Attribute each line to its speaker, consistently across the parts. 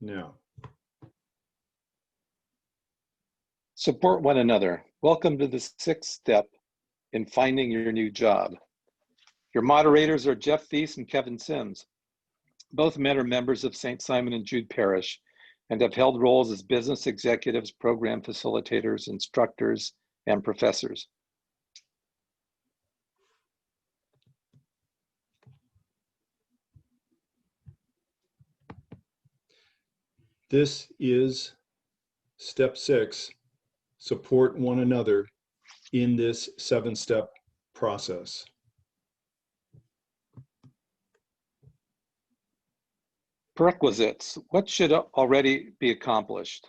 Speaker 1: now.
Speaker 2: Support one another. Welcome to the sixth step in finding your new job. Your moderators are Jeff Thies and Kevin Sims. Both men are members of St. Simon and Jude Parish and have held roles as business executives, program facilitators, instructors, and professors.
Speaker 1: This is step 6, support one another in this 7-step process.
Speaker 2: Prerequisites. What should already be accomplished?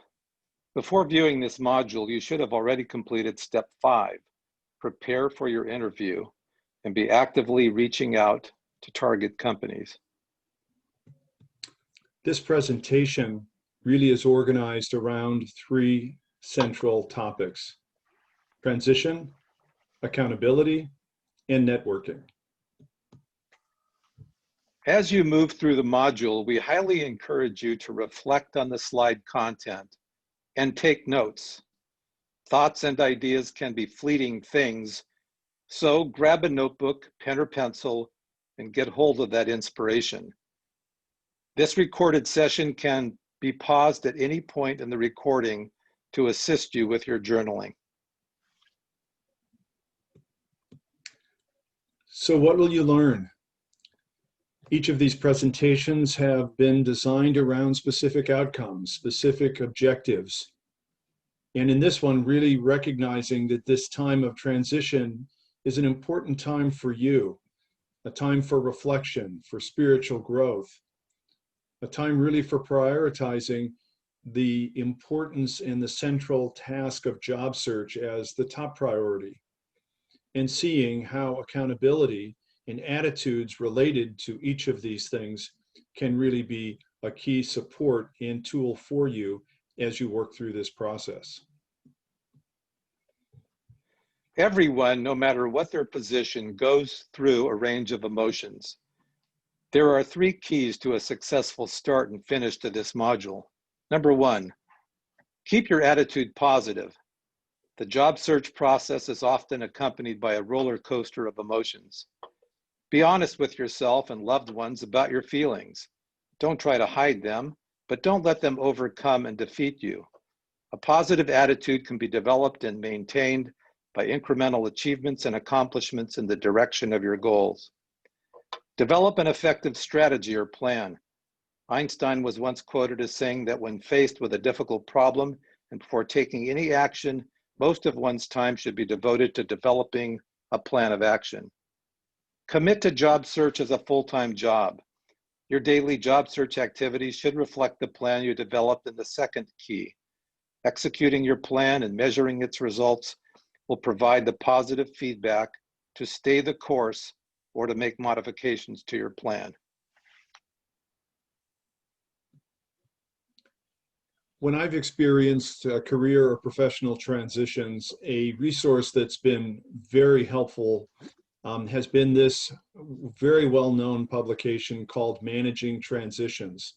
Speaker 2: Before viewing this module, you should have already completed step 5, prepare for your interview and be actively reaching out to target companies.
Speaker 1: This presentation really is organized around 3 central topics: transition, accountability, and networking.
Speaker 2: As you move through the module, we highly encourage you to reflect on the slide content and take notes. Thoughts and ideas can be fleeting things, so grab a notebook, pen or pencil, and get hold of that inspiration. This recorded session can be paused at any point in the recording to assist you with your journaling.
Speaker 1: So what will you learn? Each of these presentations have been designed around specific outcomes, specific objectives. And in this one, really recognizing that this time of transition is an important time for you, a time for reflection, for spiritual growth, a time really for prioritizing the importance and the central task of job search as the top priority, and seeing how accountability and attitudes related to each of these things can really be a key support and tool for you as you work through this process.
Speaker 2: Everyone, no matter what their position, goes through a range of emotions. There are 3 keys to a successful start and finish to this module. Number 1, keep your attitude positive. The job search process is often accompanied by a roller coaster of emotions. Be honest with yourself and loved ones about your feelings. Don't try to hide them, but don't let them overcome and defeat you. A positive attitude can be developed and maintained by incremental achievements and accomplishments in the direction of your goals. Develop an effective strategy or plan. Einstein was once quoted as saying that when faced with a difficult problem and before taking any action, most of one's time should be devoted to developing a plan of action. Commit to job search as a full-time job. Your daily job search activities should reflect the plan you developed in the 2nd key. Executing your plan and measuring its results will provide the positive feedback to stay the course or to make modifications to your plan.
Speaker 1: When I've experienced career or professional transitions, a resource that's been very helpful has been this very well-known publication called Managing Transitions.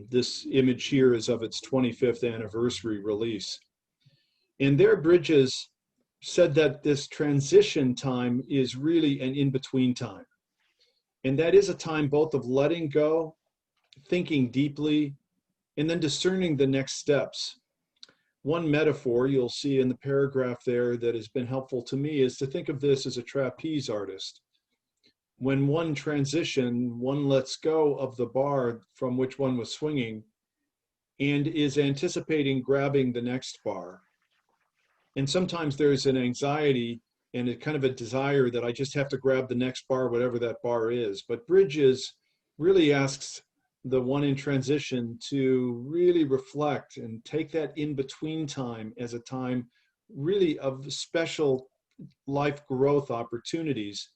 Speaker 1: This image here is of its 25th anniversary release. And there, Bridges said that this transition time is really an in-between time. And that is a time both of letting go, thinking deeply, and then discerning the next steps. One metaphor you'll see in the paragraph there that has been helpful to me is to think of this as a trapeze artist. When one transition, one lets go of the bar from which one was swinging and is anticipating grabbing the next bar. And sometimes there's an anxiety and a kind of a desire that I just have to grab the next bar, whatever that bar is. But Bridges really asks the one in transition to really reflect and take that in-between time as a time really of special life growth opportunities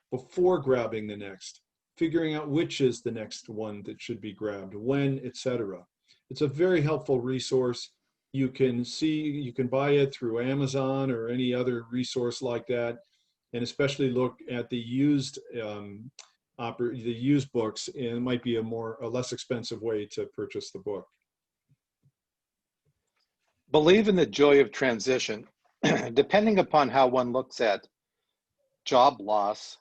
Speaker 1: before grabbing the next, figuring out which is the next one that should be grabbed, when, etc. It's a very helpful resource. You can buy it through Amazon or any other resource like that, and especially look at the used the used books, and it might be a less expensive way to purchase the book.
Speaker 2: Believe in the joy of transition. Depending upon how one looks at job loss,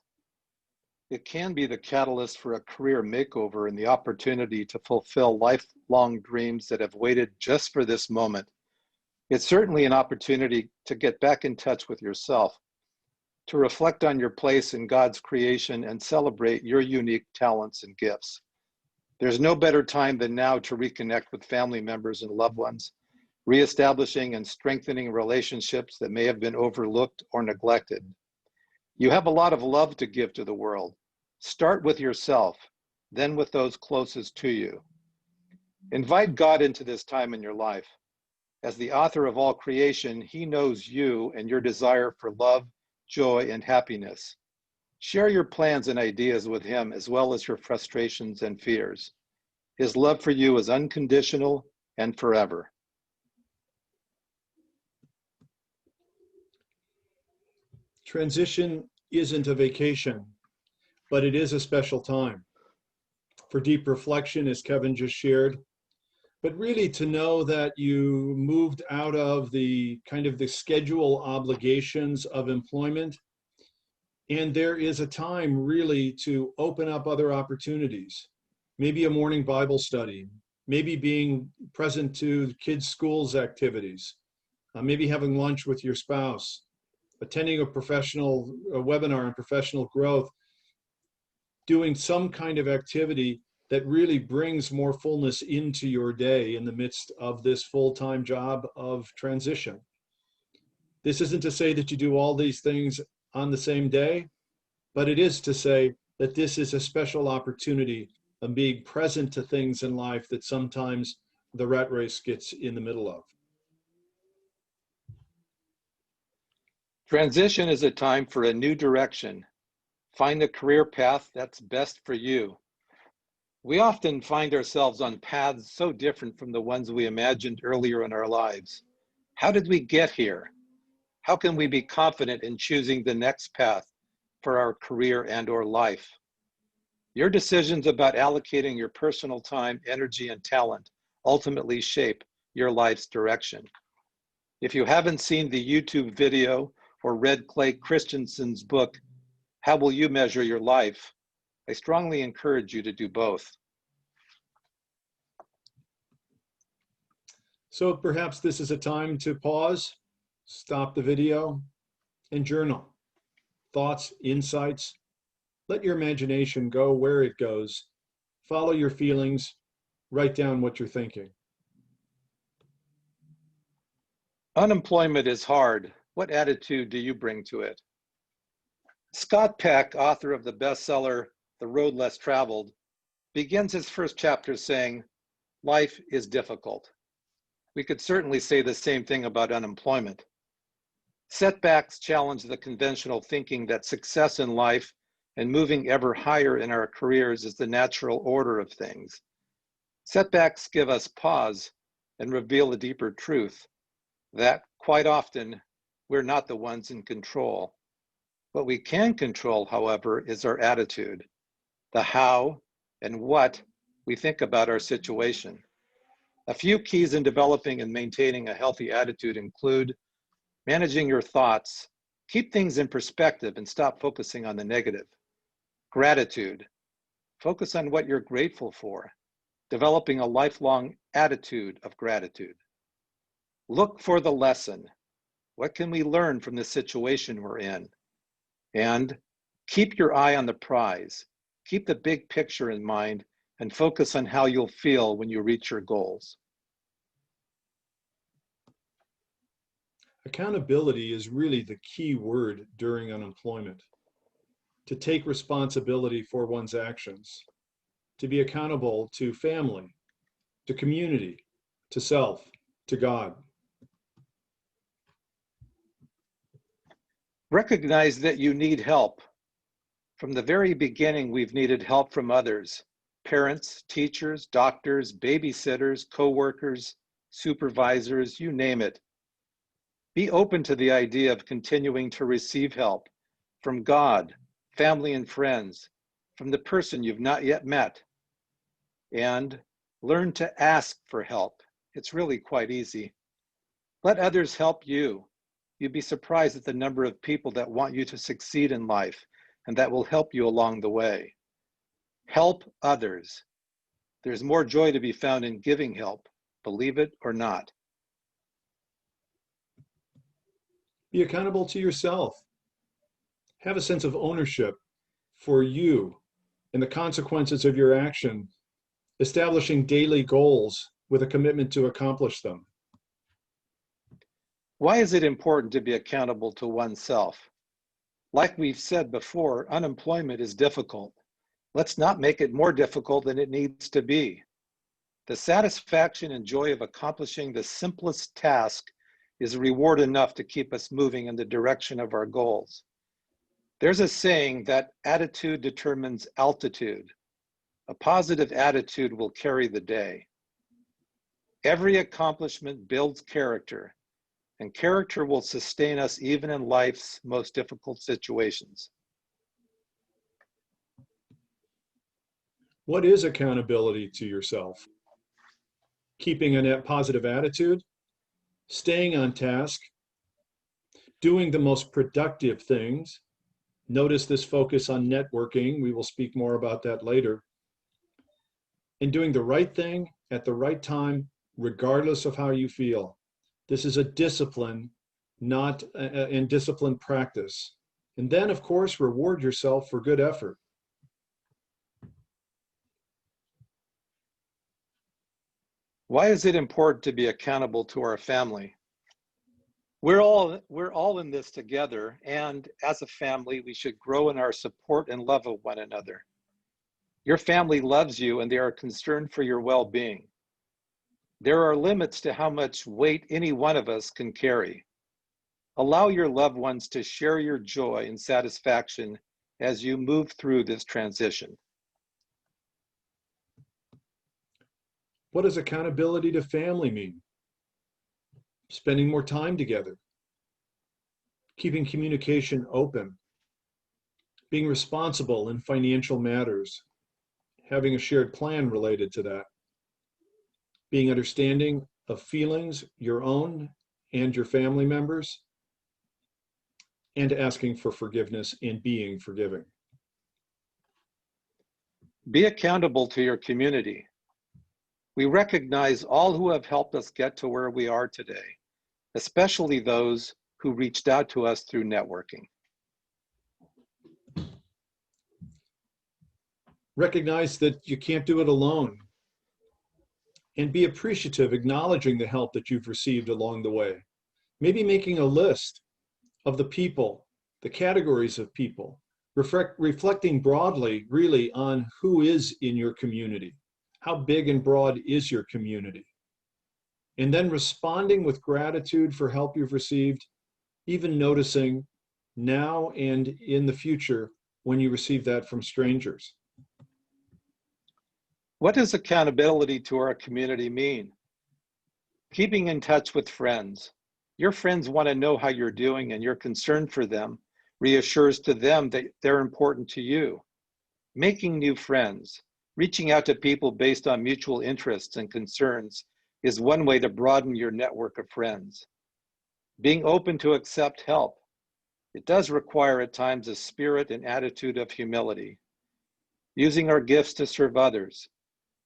Speaker 2: it can be the catalyst for a career makeover and the opportunity to fulfill lifelong dreams that have waited just for this moment. It's certainly an opportunity to get back in touch with yourself, to reflect on your place in God's creation and celebrate your unique talents and gifts. There's no better time than now to reconnect with family members and loved ones, reestablishing and strengthening relationships that may have been overlooked or neglected. You have a lot of love to give to the world. Start with yourself, then with those closest to you. Invite God into this time in your life. As the author of all creation, He knows you and your desire for love, joy, and happiness. Share your plans and ideas with Him, as well as your frustrations and fears. His love for you is unconditional and forever.
Speaker 1: Transition isn't a vacation, but it is a special time for deep reflection, as Kevin just shared, but really to know that you moved out of the kind of the schedule obligations of employment. And there is a time really to open up other opportunities, maybe a morning Bible study, maybe being present to kids' schools activities, maybe having lunch with your spouse, attending a webinar on professional growth, doing some kind of activity that really brings more fullness into your day in the midst of this full-time job of transition. This isn't to say that you do all these things on the same day, but it is to say that this is a special opportunity of being present to things in life that sometimes the rat race gets in the middle of.
Speaker 2: Transition is a time for a new direction. Find the career path that's best for you. We often find ourselves on paths so different from the ones we imagined earlier in our lives. How did we get here? How can we be confident in choosing the next path for our career and/or life? Your decisions about allocating your personal time, energy, and talent ultimately shape your life's direction. If you haven't seen the YouTube video or read Clay Christensen's book, How Will You Measure Your Life?, I strongly encourage you to do both.
Speaker 1: So perhaps this is a time to pause, stop the video, and journal. Thoughts, insights. Let your imagination go where it goes. Follow your feelings. Write down what you're thinking.
Speaker 2: Unemployment is hard. What attitude do you bring to it? Scott Peck, author of the bestseller, The Road Less Traveled, begins his first chapter saying, "Life is difficult." We could certainly say the same thing about unemployment. Setbacks challenge the conventional thinking that success in life and moving ever higher in our careers is the natural order of things. Setbacks give us pause and reveal a deeper truth that quite often we're not the ones in control. What we can control, however, is our attitude, the how and what we think about our situation. A few keys in developing and maintaining a healthy attitude include managing your thoughts. Keep things in perspective and stop focusing on the negative. Gratitude. Focus on what you're grateful for, developing a lifelong attitude of gratitude. Look for the lesson. What can we learn from the situation we're in? And keep your eye on the prize. Keep the big picture in mind and focus on how you'll feel when you reach your goals.
Speaker 1: Accountability is really the key word during unemployment. To take responsibility for one's actions, to be accountable to family, to community, to self, to God.
Speaker 2: Recognize that you need help. From the very beginning, we've needed help from others: parents, teachers, doctors, babysitters, coworkers, supervisors, you name it. Be open to the idea of continuing to receive help from God, family and friends, from the person you've not yet met. And learn to ask for help. It's really quite easy. Let others help you. You'd be surprised at the number of people that want you to succeed in life and that will help you along the way. Help others. There's more joy to be found in giving help, believe it or not.
Speaker 1: Be accountable to yourself. Have a sense of ownership for you and the consequences of your action, establishing daily goals with a commitment to accomplish them.
Speaker 2: Why is it important to be accountable to oneself? Like we've said before, unemployment is difficult. Let's not make it more difficult than it needs to be. The satisfaction and joy of accomplishing the simplest task is reward enough to keep us moving in the direction of our goals. There's a saying that attitude determines altitude. A positive attitude will carry the day. Every accomplishment builds character, and character will sustain us even in life's most difficult situations.
Speaker 1: What is accountability to yourself? Keeping a net positive attitude, staying on task, doing the most productive things. Notice this focus on networking. We will speak more about that later. And doing the right thing at the right time, regardless of how you feel. This is a discipline, not in disciplined practice. And then, of course, reward yourself for good effort.
Speaker 2: Why is it important to be accountable to our family? We're all in this together, and as a family, we should grow in our support and love of one another. Your family loves you and they are concerned for your well-being. There are limits to how much weight any one of us can carry. Allow your loved ones to share your joy and satisfaction as you move through this transition.
Speaker 1: What does accountability to family mean? Spending more time together, keeping communication open, being responsible in financial matters, having a shared plan related to that, being understanding of feelings, your own and your family members, and asking for forgiveness and being forgiving.
Speaker 2: Be accountable to your community. We recognize all who have helped us get to where we are today, especially those who reached out to us through networking.
Speaker 1: Recognize that you can't do it alone, and be appreciative, acknowledging the help that you've received along the way. Maybe making a list of the people, the categories of people, reflecting broadly really on who is in your community. How big and broad is your community? And then responding with gratitude for help you've received, even noticing now and in the future when you receive that from strangers.
Speaker 2: What does accountability to our community mean? Keeping in touch with friends. Your friends want to know how you're doing, and your concern for them reassures to them that they're important to you. Making new friends, reaching out to people based on mutual interests and concerns is one way to broaden your network of friends. Being open to accept help. It does require at times a spirit and attitude of humility. Using our gifts to serve others.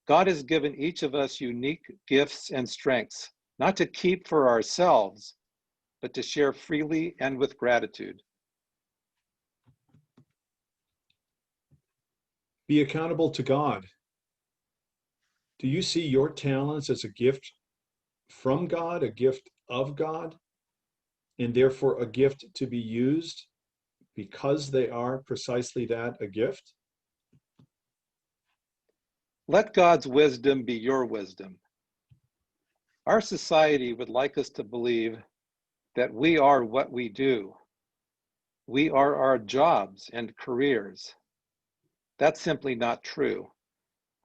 Speaker 2: God has given each of us unique gifts and strengths, not to keep for ourselves, but to share freely and with gratitude.
Speaker 1: Be accountable to God. Do you see your talents as a gift from God, a gift of God, and therefore a gift to be used because they are precisely that, a gift?
Speaker 2: Let God's wisdom be your wisdom. Our society would like us to believe that we are what we do. We are our jobs and careers. That's simply not true.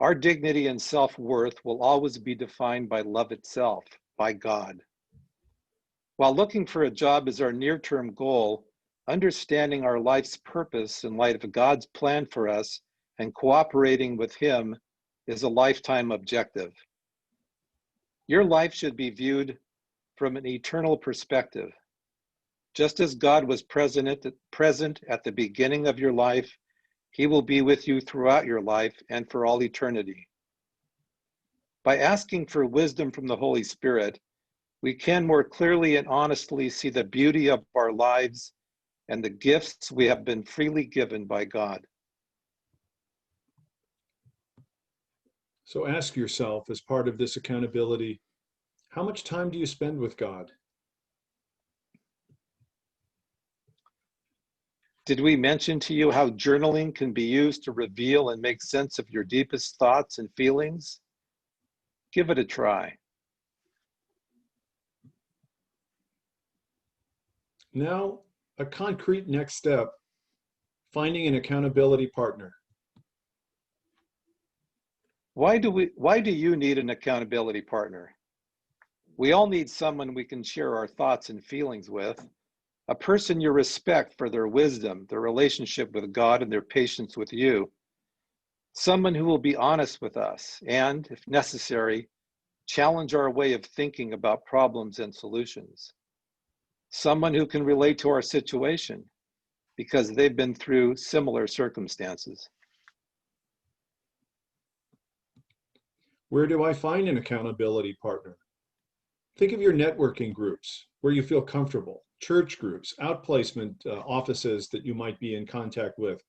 Speaker 2: Our dignity and self-worth will always be defined by love itself, by God. While looking for a job is our near-term goal, understanding our life's purpose in light of God's plan for us and cooperating with Him is a lifetime objective. Your life should be viewed from an eternal perspective. Just as God was present at the beginning of your life, He will be with you throughout your life and for all eternity. By asking for wisdom from the Holy Spirit, we can more clearly and honestly see the beauty of our lives and the gifts we have been freely given by God.
Speaker 1: So ask yourself, as part of this accountability, how much time do you spend with God?
Speaker 2: Did we mention to you how journaling can be used to reveal and make sense of your deepest thoughts and feelings? Give it a try.
Speaker 1: Now, a concrete next step, finding an accountability partner.
Speaker 2: Why do you need an accountability partner? We all need someone we can share our thoughts and feelings with, a person you respect for their wisdom, their relationship with God, and their patience with you. Someone who will be honest with us and, if necessary, challenge our way of thinking about problems and solutions. Someone who can relate to our situation because they've been through similar circumstances.
Speaker 1: Where do I find an accountability partner? Think of your networking groups where you feel comfortable, church groups, outplacement offices that you might be in contact with,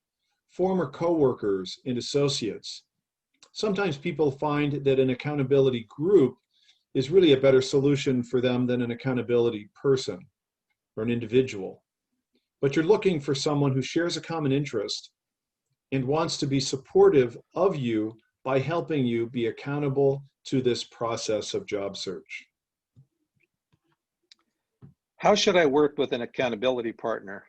Speaker 1: former coworkers and associates. Sometimes people find that an accountability group is really a better solution for them than an accountability person or an individual. But you're looking for someone who shares a common interest and wants to be supportive of you by helping you be accountable to this process of job search.
Speaker 2: How should I work with an accountability partner?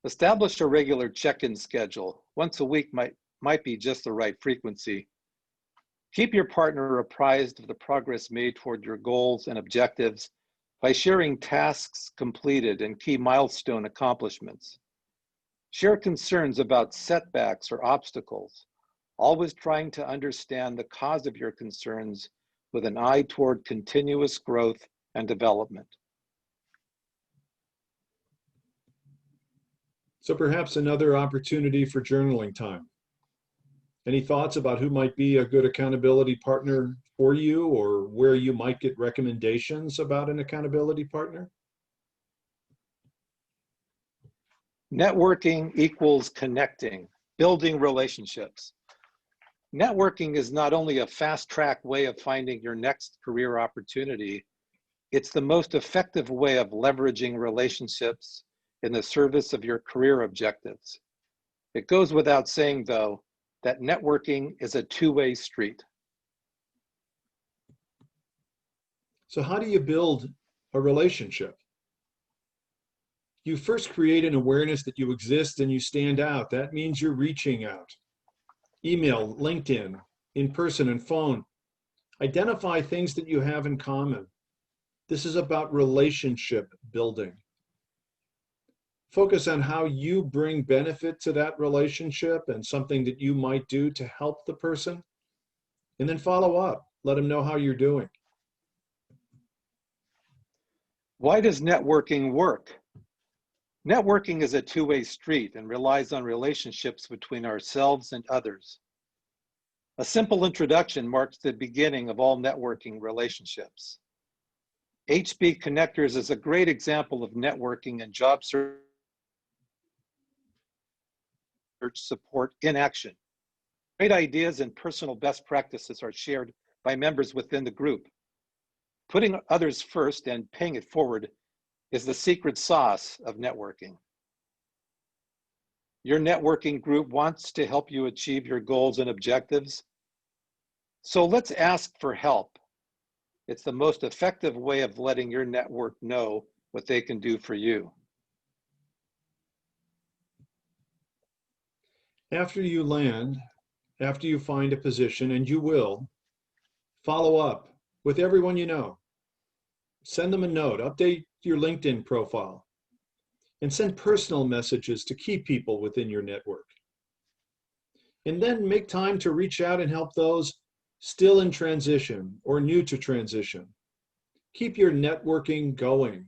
Speaker 2: Establish a regular check-in schedule. Once a week might be just the right frequency. Keep your partner apprised of the progress made toward your goals and objectives by sharing tasks completed and key milestone accomplishments. Share concerns about setbacks or obstacles, always trying to understand the cause of your concerns with an eye toward continuous growth and development.
Speaker 1: So perhaps another opportunity for journaling time. Any thoughts about who might be a good accountability partner for you, or where you might get recommendations about an accountability partner?
Speaker 2: Networking equals connecting, building relationships. Networking is not only a fast-track way of finding your next career opportunity, it's the most effective way of leveraging relationships in the service of your career objectives. It goes without saying, though, that networking is a two-way street.
Speaker 1: So how do you build a relationship? You first create an awareness that you exist and you stand out. That means you're reaching out. Email, LinkedIn, in person and phone. Identify things that you have in common. This is about relationship building. Focus on how you bring benefit to that relationship and something that you might do to help the person. And then follow up. Let them know how you're doing.
Speaker 2: Why does networking work? Networking is a two-way street and relies on relationships between ourselves and others. A simple introduction marks the beginning of all networking relationships. HB Connectors is a great example of networking and job search support in action. Great ideas and personal best practices are shared by members within the group. Putting others first and paying it forward is the secret sauce of networking. Your networking group wants to help you achieve your goals and objectives. So let's ask for help. It's the most effective way of letting your network know what they can do for you.
Speaker 1: After you land, after you find a position, and you will, follow up with everyone you know. Send them a note, update your LinkedIn profile, and send personal messages to key people within your network. And then make time to reach out and help those still in transition or new to transition. Keep your networking going.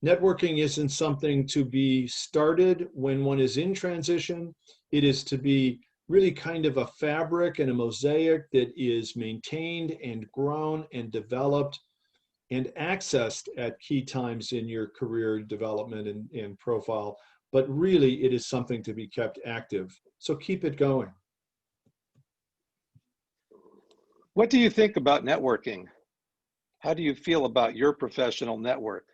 Speaker 1: Networking isn't something to be started when one is in transition. It is to be really kind of a fabric and a mosaic that is maintained and grown and developed and accessed at key times in your career development and profile. But really, it is something to be kept active. So keep it going.
Speaker 2: What do you think about networking? How do you feel about your professional network?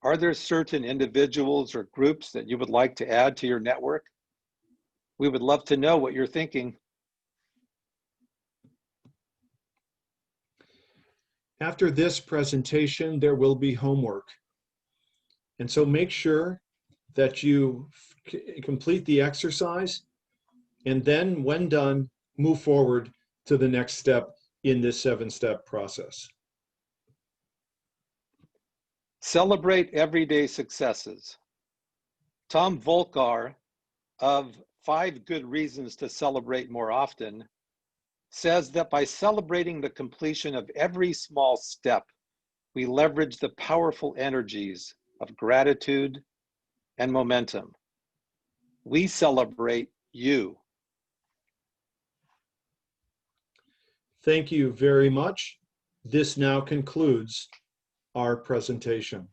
Speaker 2: Are there certain individuals or groups that you would like to add to your network? We would love to know what you're thinking.
Speaker 1: After this presentation, there will be homework. And so make sure that you complete the exercise, and then when done, move forward to the next step in this 7-step process.
Speaker 2: Celebrate everyday successes. Tom Volkar of 5 Good Reasons to Celebrate More Often says that by celebrating the completion of every small step, we leverage the powerful energies of gratitude and momentum. We celebrate you.
Speaker 1: Thank you very much. This now concludes our presentation.